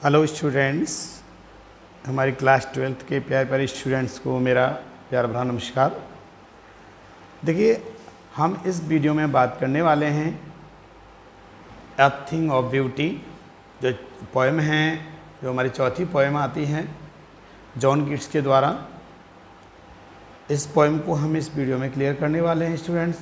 Hello students, हमारी class 12th के प्यारे प्यारे स्टूडेंट्स को मेरा प्यार भरा नमस्कार। देखिए, हम इस वीडियो में बात करने वाले हैं अ थिंग ऑफ ब्यूटी, जो पोएम हैं, जो हमारी चौथी पोएम आती हैं जॉन कीट्स के द्वारा। इस पोएम को हम इस वीडियो में क्लियर करने वाले हैं। स्टूडेंट्स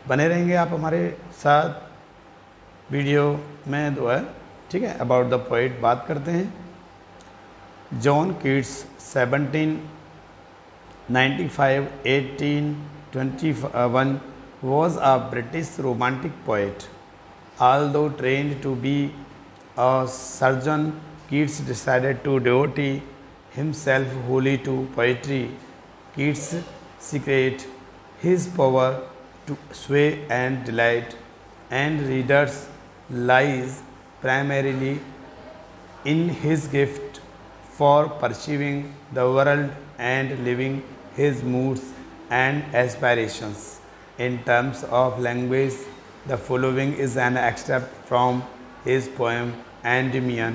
बने रहेंगे आप हमारे साथ वीडियो में, जो है ठीक है। अबाउट द पोइट बात करते हैं। John Keats 1795-1821 was a British romantic poet. Although trained to be a surgeon, Keats decided to devote himself wholly to poetry. Keats' secret, his power to sway and delight, and readers lies primarily in his gift for perceiving the world and living his moods and aspirations. In terms of language, the following is an extract from his poem Endymion,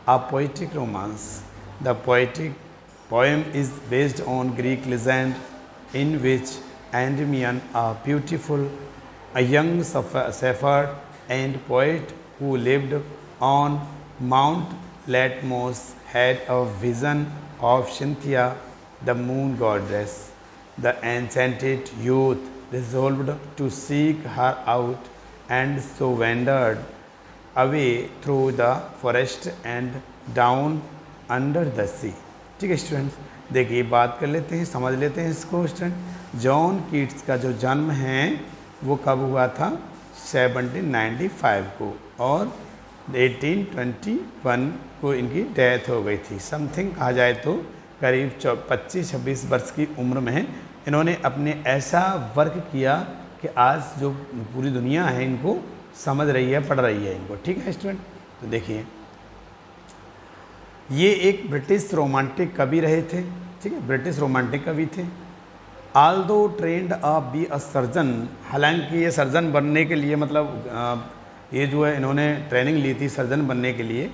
a poetic romance. The poem is based on Greek legend in which Endymion, a young shepherd and poet who lived on Mount Latmos, had a vision of Cynthia, the moon goddess. The enchanted youth resolved to seek her out, and so wandered away through the forest and down under the sea. ठीक है students, देखिए बात कर लेते हैं, समझ लेते हैं इसको। स्टूडेंट जॉन कीट्स का जो जन्म है वो कब हुआ था? 1795 को, और 1821 को इनकी डेथ हो गई थी। समथिंग कहा जाए तो करीब 25-26 वर्ष की उम्र में इन्होंने अपने ऐसा वर्क किया कि आज जो पूरी दुनिया है इनको समझ रही है, पढ़ रही है इनको। ठीक है स्टूडेंट, तो देखिए ये एक ब्रिटिश रोमांटिक कवि रहे थे। ठीक है, ब्रिटिश रोमांटिक कवि थे। Aldous trend be a surgeon, हालांकि ये सर्जन बनने के लिए मतलब ये जो है इन्होंने ट्रेनिंग ली थी सर्जन बनने के लिए,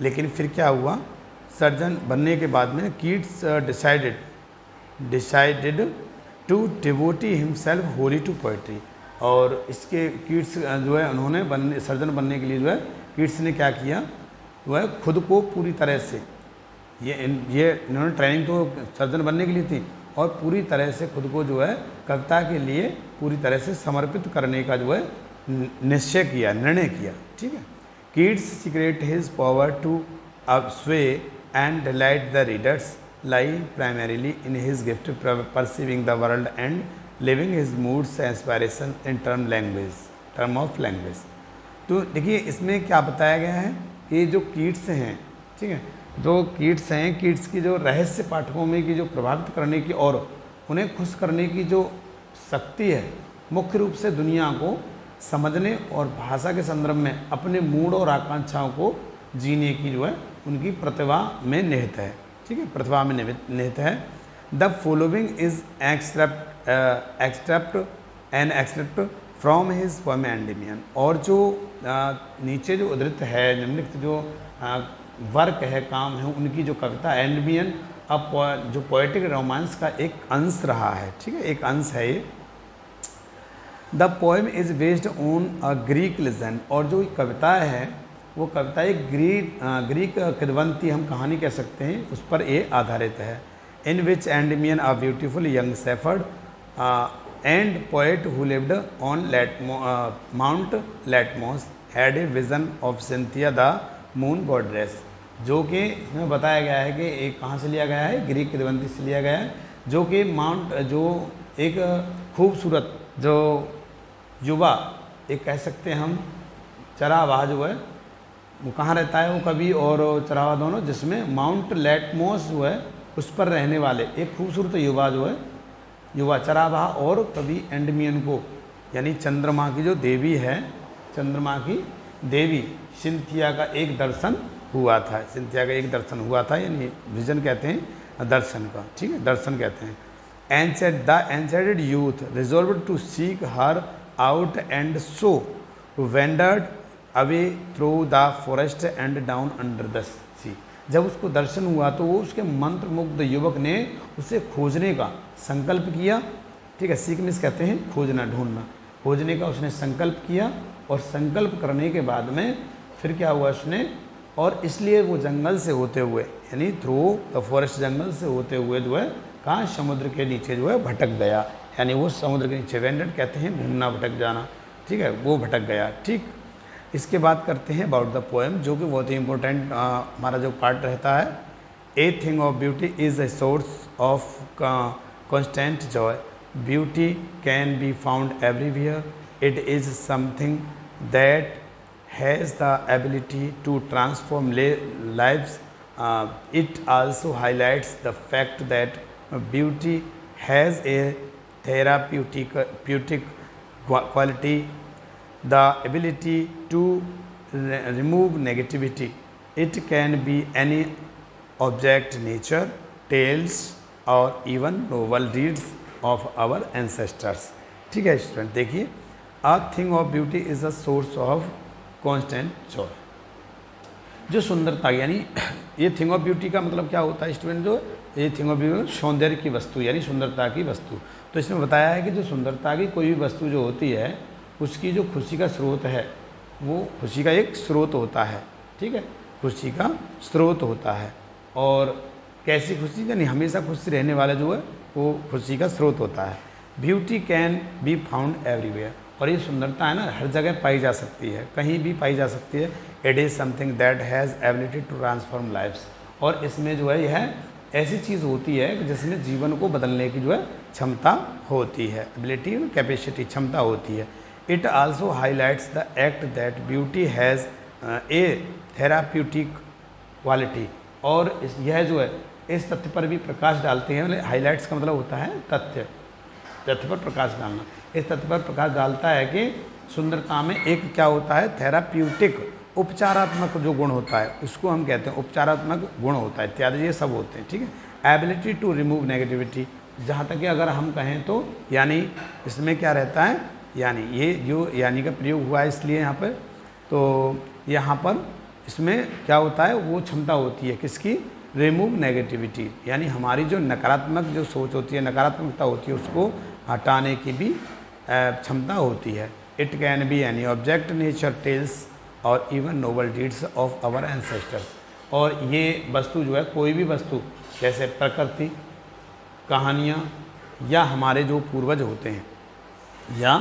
लेकिन फिर क्या हुआ, सर्जन बनने के बाद में Keats decided to devote himself wholly to poetry. और इसके कीट्स जो है उन्होंने सर्जन बनने के लिए जो है कीट्स ने क्या किया, जो है खुद को पूरी तरह से ये इन्होंने ट्रेनिंग तो सर्जन बनने के लिए थी, और पूरी तरह से खुद को जो है कविता के लिए पूरी तरह से समर्पित करने का जो है निश्चय किया, निर्णय किया। ठीक है। Keats secret his power to sway and delight the readers lie primarily in his gift perceiving the world and living his moods aspiration in term of language. तो देखिए इसमें क्या बताया गया है कि जो कीट्स हैं, ठीक है, जो कीट्स हैं, कीट्स की जो रहस्य पाठकों में की जो प्रभावित करने की और उन्हें खुश करने की जो शक्ति है, मुख्य रूप से दुनिया को समझने और भाषा के संदर्भ में अपने मूड और आकांक्षाओं को जीने की जो है उनकी प्रतिभा में निहित है। ठीक है, प्रतिभा में निहित है। The following is extract from his poem Endymion. और जो नीचे जो उद्धृत है, निम्नलिखित जो वर्क है, काम है, उनकी जो कविता एंडिमियन अब जो पोएटिक रोमांस का एक अंश रहा है। ठीक है, एक अंश है ये। The poem is based on a Greek legend. और जो कविता है वो कविता एक ग्रीक किंवदंती हम कहानी कह सकते हैं, उस पर ये आधारित है। In which Endymion a beautiful young shepherd and poet who lived on Mount Latmos had a vision of Cynthia the moon goddess. जो कि इसमें बताया गया है कि एक कहाँ से लिया गया है, ग्रीक किंवदंती से लिया गया है, जो कि जो एक खूबसूरत जो युवा, एक कह सकते हैं हम चरावाह जो है, वो कहाँ रहता है वो कवि और चरावाह दोनों, जिसमें माउंट लेटमोस जो है उस पर रहने वाले एक खूबसूरत युवा जो है, युवा चरावाह और कवि एंडमियन को, यानी चंद्रमा की जो देवी है, चंद्रमा की देवी सिंथिया का एक दर्शन हुआ था। सिंथिया का एक दर्शन हुआ था, यानी विजन कहते हैं दर्शन का। ठीक है, दर्शन कहते हैं। The enchanted youth resolved to seek her out, and so wandered away through the forest and down under the sea. जब उसको दर्शन हुआ तो वो उसके मंत्रमुग्ध युवक ने उसे खोजने का संकल्प किया। ठीक है, सीक मीन्स कहते हैं खोजना, ढूंढना, खोजने का उसने संकल्प किया। और संकल्प करने के बाद में फिर क्या हुआ उसने, और इसलिए वो जंगल से होते हुए, यानी थ्रू द फॉरेस्ट, जंगल से होते हुए जो है कहाँ, समुद्र के नीचे जो है भटक गया। यानी वो समुद्र के नीचे, वेंडेड कहते हैं घूमना, भटक जाना। ठीक है, वो भटक गया। ठीक, इसके बाद करते हैं अबाउट द पोएम, जो कि बहुत ही इंपॉर्टेंट हमारा जो पार्ट रहता है। A thing of beauty is a source of constant Joy. Beauty can be found everywhere. It is something that has the ability to transform lives. It also highlights the fact that beauty has a therapeutic quality, the ability to remove negativity. It can be any object, nature, tales or even novel deeds of our ancestors. ठीक है student, देखिए, a thing of beauty is a source of constant Joy. जो सुंदरता, यानी ये thing of beauty का मतलब क्या होता है स्टूडेंट, जो ये थिंग ऑफ ब्यूटी सौंदर्य की वस्तु, यानी सुंदरता की वस्तु। तो इसमें बताया है कि जो सुंदरता की कोई भी वस्तु जो होती है उसकी जो खुशी का स्रोत है, वो खुशी का एक स्रोत होता है। ठीक है, खुशी का स्रोत होता है। और कैसी खुशी, यानी हमेशा खुश रहने वाला जो है वो खुशी का स्रोत होता है। Beauty can be found everywhere. और ये सुंदरता है ना, हर जगह पाई जा सकती है, कहीं भी पाई जा सकती है। It is something that has ability to transform lifes. और इसमें जो है यह ऐसी चीज़ होती है जिसमें जीवन को बदलने की जो है क्षमता होती है। एबिलिटी, कैपेसिटी, क्षमता होती है। It also highlights the act that beauty has a therapeutic quality. और यह जो है इस तथ्य पर भी प्रकाश डालते हैं। मतलब हाईलाइट्स का मतलब होता है तथ्य पर प्रकाश डालना। इस तथ्य पर प्रकाश डालता है कि सुंदरता में एक क्या होता है, थेराप्यूटिक, उपचारात्मक जो गुण होता है उसको हम कहते हैं उपचारात्मक गुण होता है, इत्यादि ये सब होते हैं। ठीक है, एबिलिटी टू रिमूव नेगेटिविटी। जहाँ तक कि अगर हम कहें तो यानी इसमें क्या रहता है, यानी ये जो यानी का प्रयोग हुआ है इसलिए यहाँ पर, तो यहाँ पर इसमें क्या होता है, वो क्षमता होती है किसकी, रिमूव नेगेटिविटी, यानी हमारी जो नकारात्मक जो सोच होती है, नकारात्मकता होती है, उसको हटाने की भी क्षमता होती है। It can be any object, nature, tales और even noble deeds of our ancestors. और ये वस्तु जो है, कोई भी वस्तु, जैसे प्रकृति, कहानियाँ, या हमारे जो पूर्वज होते हैं, या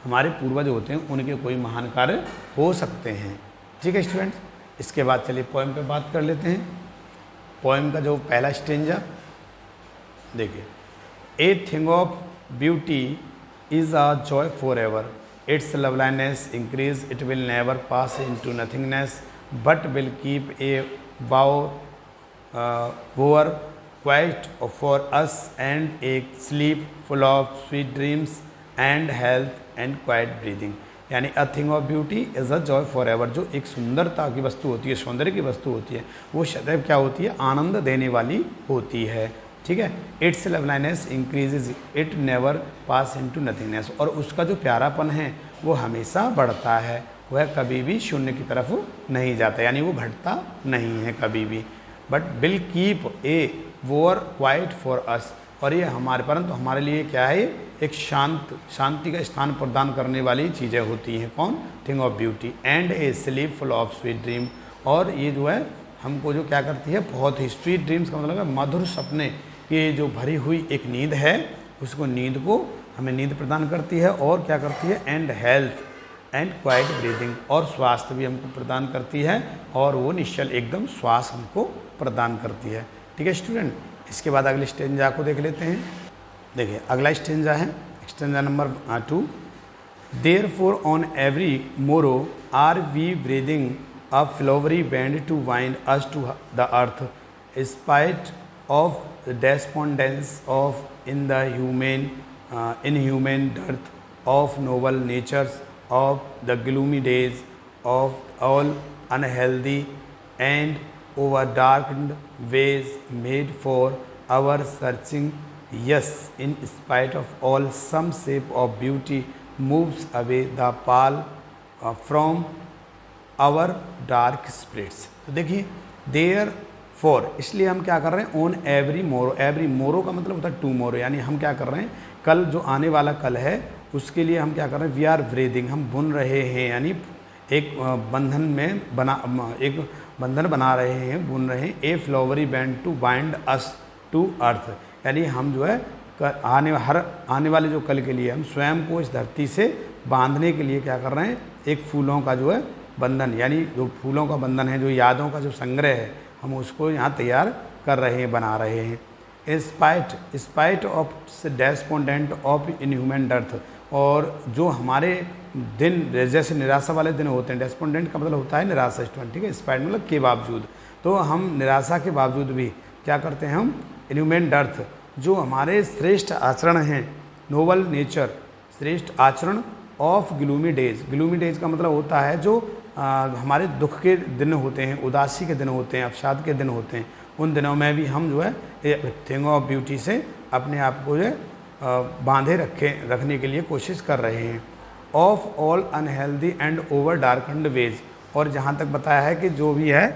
हमारे पूर्वज होते हैं, उनके कोई महान कार्य हो सकते हैं। ठीक है स्टूडेंट्स, इसके बाद चलिए पोएम पे बात कर लेते हैं। पोएम का जो पहला स्टेंजा देखिए, a thing of beauty is a joy forever. Its loveliness increase, it will never pass into nothingness, but will keep a bower quiet for us and a sleep full of sweet dreams and health and quiet breathing. यानी a thing of beauty is a joy for ever. जो एक सुंदरता की वस्तु होती है, सौंदर्य की वस्तु होती है, वो सदैव क्या होती है, आनंद देने वाली होती है। ठीक है, its loveliness increases, it never pass into nothingness. और उसका जो प्यारापन है वो हमेशा बढ़ता है, वह कभी भी शून्य की तरफ नहीं जाता, यानी वो घटता नहीं है कभी भी। But will keep a bower quiet for us. और ये हमारे, परंतु हमारे लिए क्या है, एक शांति का स्थान प्रदान करने वाली चीज़ें होती हैं। कौन, thing of beauty. And A sleep full of sweet dream. और ये जो है हमको जो क्या करती है, बहुत ही स्वीट ड्रीम्स का मतलब है मधुर सपने की जो भरी हुई एक नींद है, उसको नींद को हमें नींद प्रदान करती है। और क्या करती है, and health and quite breathing. और स्वास्थ्य भी हमको प्रदान करती है, और वो निश्चल एकदम श्वास हमको प्रदान करती है। ठीक है स्टूडेंट, इसके बाद अगले स्टेंजा को देख लेते हैं। देखिए अगला स्टेंजा है stanza number 2। Therefore on every morrow are we breathing a flowery band to wind us to the earth, spite of despondence of in the inhuman dearth of noble natures, of the gloomy days, of all unhealthy and over darkened ways made for our searching. Yes, in spite of all, some shape of beauty moves away the pall from our dark spirits. तो देखिए there for, इसलिए हम क्या कर रहे हैं, on every मोरो, every मोरो का मतलब होता है टूमोरो, यानी हम क्या कर रहे हैं, कल जो आने वाला कल है उसके लिए हम क्या कर रहे हैं, वी आर ब्रीदिंग, हम बुन रहे हैं, यानी एक बंधन में एक बंधन बना रहे हैं, बुन रहे हैं, a flowery band to bind us to earth, यानी हम जो है आने वाले जो कल के लिए हम स्वयं को इस धरती से बांधने के लिए क्या कर रहे हैं, एक फूलों का जो है बंधन, यानी जो फूलों का बंधन है, जो यादों का जो संग्रह है, हम उसको यहाँ तैयार कर रहे हैं, बना रहे हैं। Spite of despondent of inhuman dearth, और जो हमारे दिन जैसे निराशा वाले दिन होते हैं, डेस्पोंडेंट का मतलब होता है निराशा स्टूडेंट, ठीक है, स्पाइट मतलब के बावजूद, तो हम निराशा के बावजूद भी क्या करते हैं, हम इनह्यूमन डर्थ, जो हमारे श्रेष्ठ आचरण हैं, नोबल नेचर, श्रेष्ठ आचरण of gloomy days, gloomy days का मतलब होता है जो हमारे दुख के दिन होते हैं, उदासी के दिन होते हैं, अवसाद के दिन होते हैं, उन दिनों में भी हम जो है थिंग ऑफ ब्यूटी से अपने आप को जो है बांधे रखने के लिए कोशिश कर रहे हैं। Of all unhealthy and over darkened ways, और जहाँ तक बताया है कि जो भी है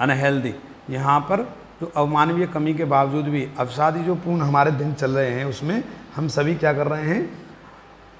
अनहेल्दी, यहाँ पर जो अवमानवीय कमी के बावजूद भी अवसादी जो पूर्ण हमारे दिन चल रहे हैं, उसमें हम सभी क्या कर रहे हैं,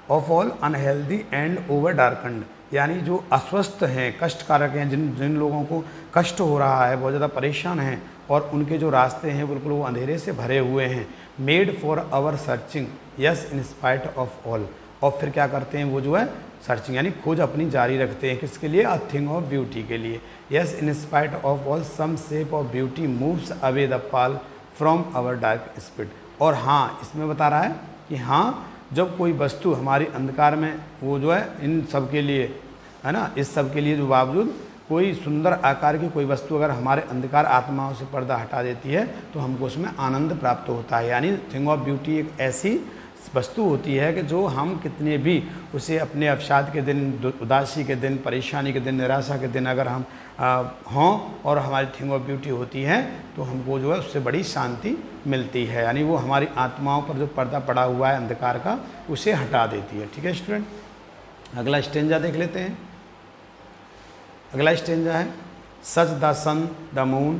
of all unhealthy and over darkened, यानी जो अस्वस्थ हैं, कष्टकारक हैं, जिन लोगों को कष्ट हो रहा है, बहुत ज़्यादा परेशान हैं, और उनके जो रास्ते हैं बिल्कुल वो अंधेरे से भरे हुए हैं, made for our searching yes in spite of all, और फिर क्या करते हैं, वो जो है सर्चिंग यानी खोज अपनी जारी रखते हैं, किसके लिए, अ थिंग ऑफ ब्यूटी के लिए, yes in spite of all some shape of beauty moves away the pall from our dark spirit. और हाँ, इसमें बता रहा है कि हाँ, जब कोई वस्तु हमारी अंधकार में, वो जो है इन सब के लिए है ना, इस सब के लिए जो बावजूद कोई सुंदर आकार की कोई वस्तु अगर हमारे अंधकार आत्माओं से पर्दा हटा देती है तो हमको उसमें आनंद प्राप्त होता है। यानी थिंग ऑफ ब्यूटी एक ऐसी वस्तु होती है कि जो हम कितने भी उसे अपने अवसाद के दिन, उदासी के दिन, परेशानी के दिन, निराशा के दिन अगर हम हों और हमारी थिंग ऑफ ब्यूटी होती है तो हमको जो है उससे बड़ी शांति मिलती है। यानी वो हमारी आत्माओं पर जो पर्दा पड़ा हुआ है अंधकार का, उसे हटा देती है। ठीक है स्टूडेंट, अगला स्टेंजा देख लेते हैं। अगला स्टेंजा है, such the sun the moon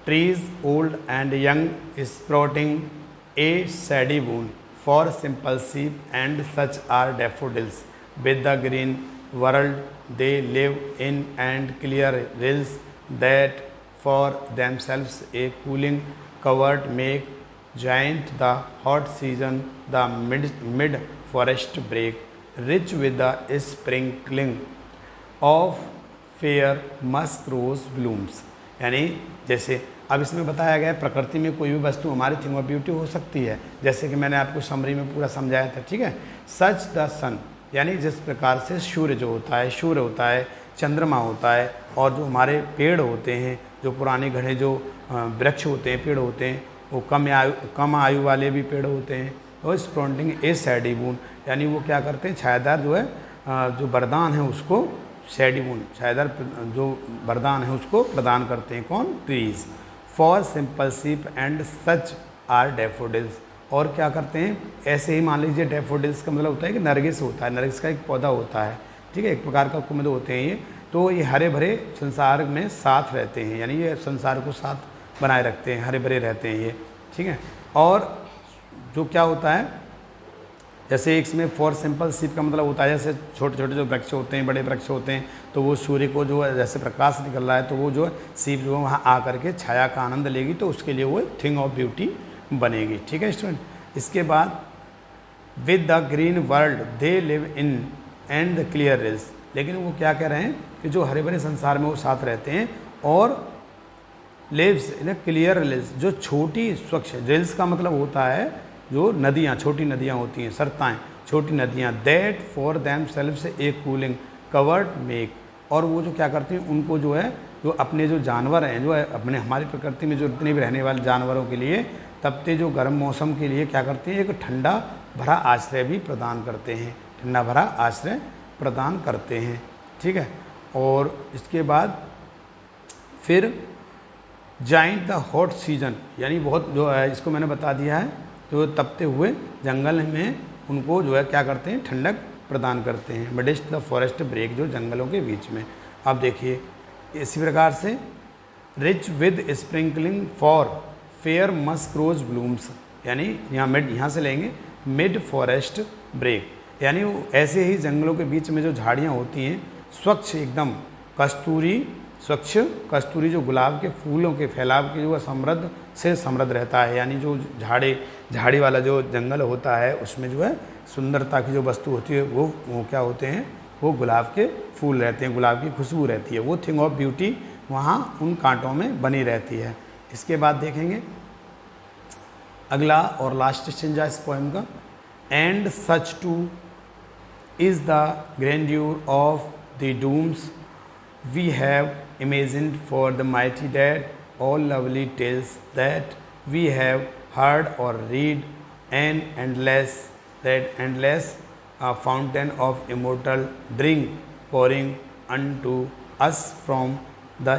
trees old and young sprouting a shady boon for simple sheep and such are daffodils with the green world they live in and clear rills that for themselves a cooling covert make giant the hot season the mid forest break rich with the sprinkling of fair musk rose blooms। यानी जैसे अब इसमें बताया गया है प्रकृति में कोई भी वस्तु हमारी थिंग ऑफ ब्यूटी हो सकती है, जैसे कि मैंने आपको समरी में पूरा समझाया था। ठीक है, सच द सन यानी जिस प्रकार से सूर्य जो होता है, सूर्य होता है, चंद्रमा होता है, और जो हमारे पेड़ होते हैं, जो पुराने घने जो वृक्ष होते हैं, पेड़ होते हैं, वो कम आयु वाले भी पेड़ होते हैं, और स्प्राउटिंग ए सैडी बून यानी वो क्या करते हैं, छायादार जो है जो वरदान है उसको, सैडी बून छायादार जो वरदान है उसको प्रदान करते हैं। कौन, ट्रीज फॉर सिंपल सीप एंड सच आर डैफोडिल्स। और क्या करते हैं, ऐसे ही मान लीजिए डैफोडिल्स का मतलब होता है कि नरगिस होता है, नरगिस का एक पौधा होता है। ठीक है, एक प्रकार का कुमुद होते हैं ये, तो ये हरे भरे संसार में साथ रहते हैं, यानी ये संसार को साथ बनाए रखते हैं, हरे भरे रहते हैं ये। ठीक है, और जो क्या होता है, जैसे इसमें फॉर सिंपल सीप का मतलब होता है जैसे छोटे छोटे जो वृक्ष होते हैं, बड़े वृक्ष होते हैं, तो वो सूर्य को जो है जैसे प्रकाश निकल रहा है तो वो जो है सीप जो है वहाँ आकर के छाया का आनंद लेगी, तो उसके लिए वो थिंग ऑफ ब्यूटी बनेगी। ठीक है स्टूडेंट, इसके बाद with the green world they live in and the clear reels, लेकिन वो क्या कह रहे हैं कि जो हरे भरे संसार में वो साथ रहते हैं, और लिव्स इन क्लियर रिल्स जो छोटी स्वच्छ, रिल्स का मतलब होता है जो नदियाँ, छोटी नदियाँ होती हैं, सरताएँ, छोटी नदियाँ, दैट फॉर दैम सेल्फ से एक कूलिंग कवर्ड मेक, और वो जो क्या करती हैं उनको जो है, जो अपने जो जानवर हैं, जो है अपने हमारी प्रकृति में जो जितने भी रहने वाले जानवरों के लिए तपते जो गर्म मौसम के लिए क्या करते हैं, एक ठंडा भरा आश्रय भी प्रदान करते हैं, ठंडा भरा आश्रय प्रदान करते हैं। ठीक है, और इसके बाद फिर जाइंट द हॉट सीजन यानी बहुत जो है, इसको मैंने बता दिया है, तो तपते हुए जंगल में उनको जो है क्या करते हैं, ठंडक प्रदान करते हैं। मिडिस्ट द फॉरेस्ट ब्रेक, जो जंगलों के बीच में। अब देखिए इसी प्रकार से rich with sprinkling for fair musk rose blooms, यानी यहाँ से लेंगे मिड फॉरेस्ट ब्रेक, यानी वो ऐसे ही जंगलों के बीच में जो झाड़ियाँ होती हैं स्वच्छ एकदम स्वच्छ कस्तूरी जो गुलाब के फूलों के फैलाव के जो समृद्ध से समृद्ध रहता है, यानी जो झाड़ी वाला जो जंगल होता है उसमें जो है सुंदरता की जो वस्तु होती है वो क्या होते हैं, वो गुलाब के फूल रहते हैं, गुलाब की खुशबू रहती है, वो थिंग ऑफ ब्यूटी वहाँ उन कांटों में बनी रहती है। इसके बाद देखेंगे अगला और लास्ट स्टेंजा इस पोएम का, and such too is the grandeur of the dooms we have imagined for the mighty dead, all lovely tales that we have heard or read, and endless fountain of immortal drink pouring unto us from the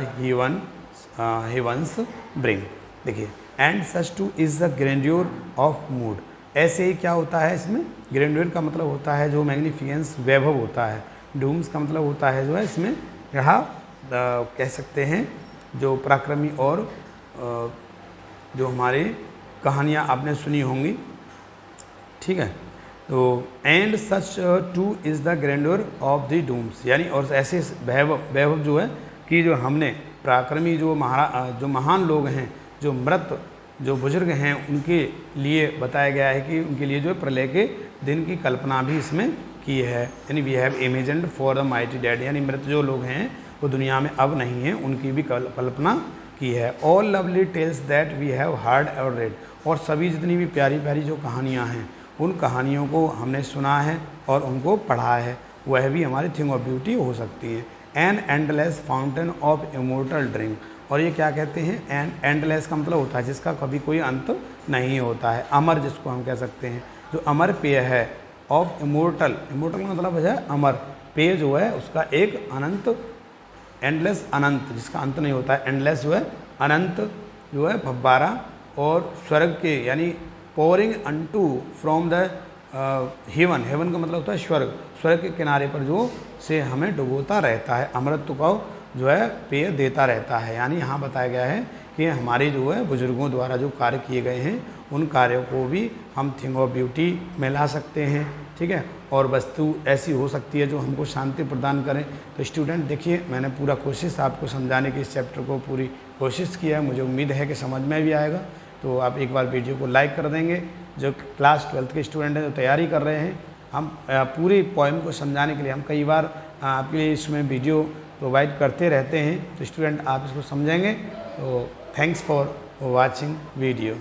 heavens bring। देखिए and such too is the grandeur of mood, ऐसे ही क्या होता है इसमें, grandeur का मतलब होता है जो मैग्निफिकेंस वैभव होता है, डूम्स का मतलब होता है जो है इसमें यहाँ कह सकते हैं जो पराक्रमी और जो हमारी कहानियाँ आपने सुनी होंगी, ठीक है। तो and such too is the grandeur of the dooms, यानी और ऐसे वैभव जो है कि जो हमने पराक्रमी जो महान लोग हैं, जो मृत जो बुजुर्ग हैं, उनके लिए बताया गया है कि उनके लिए जो प्रलय के दिन की कल्पना भी इसमें की है, यानी we have imagined for the mighty dead, यानी मृत जो लोग हैं वो दुनिया में अब नहीं हैं, उनकी भी कल्पना की है। All lovely tales that we have heard or read, और सभी जितनी भी प्यारी प्यारी जो कहानियाँ हैं उन कहानियों को हमने सुना है और उनको पढ़ा है, वह भी हमारी थिंग ऑफ ब्यूटी हो सकती है। An endless fountain of immortal drink, और ये क्या कहते हैं, एन एंडलेस का मतलब होता है जिसका कभी कोई अंत नहीं होता है, अमर जिसको हम कह सकते हैं, जो अमर पेय है, ऑफ इमोर्टल का मतलब है अमर, पेय जो है उसका एक अनंत, एंडलेस अनंत जिसका अंत नहीं होता है, एंडलेस जो है अनंत जो है फव्वारा, और स्वर्ग के यानी pouring unto from the haven का मतलब होता है स्वर्ग के किनारे पर जो से हमें डुबोता रहता है, अमृत को जो है पेय देता रहता है। यानी यहाँ बताया गया है कि हमारे जो है बुजुर्गों द्वारा जो कार्य किए गए हैं उन कार्यों को भी हम थिंग ऑफ ब्यूटी में ला सकते हैं, ठीक है। और वस्तु ऐसी हो सकती है जो हमको शांति प्रदान करें। तो स्टूडेंट देखिए, मैंने पूरा कोशिश आपको समझाने की, इस चैप्टर को पूरी कोशिश किया है, मुझे उम्मीद है कि समझ में भी आएगा। तो आप एक बार वीडियो को लाइक कर देंगे। जो क्लास 12th के स्टूडेंट हैं जो तैयारी कर रहे हैं, हम पूरी पोएम को समझाने के लिए हम कई बार आपके लिए इसमें वीडियो प्रोवाइड करते रहते हैं, तो स्टूडेंट आप इसको समझेंगे। तो थैंक्स फॉर वॉचिंग वीडियो।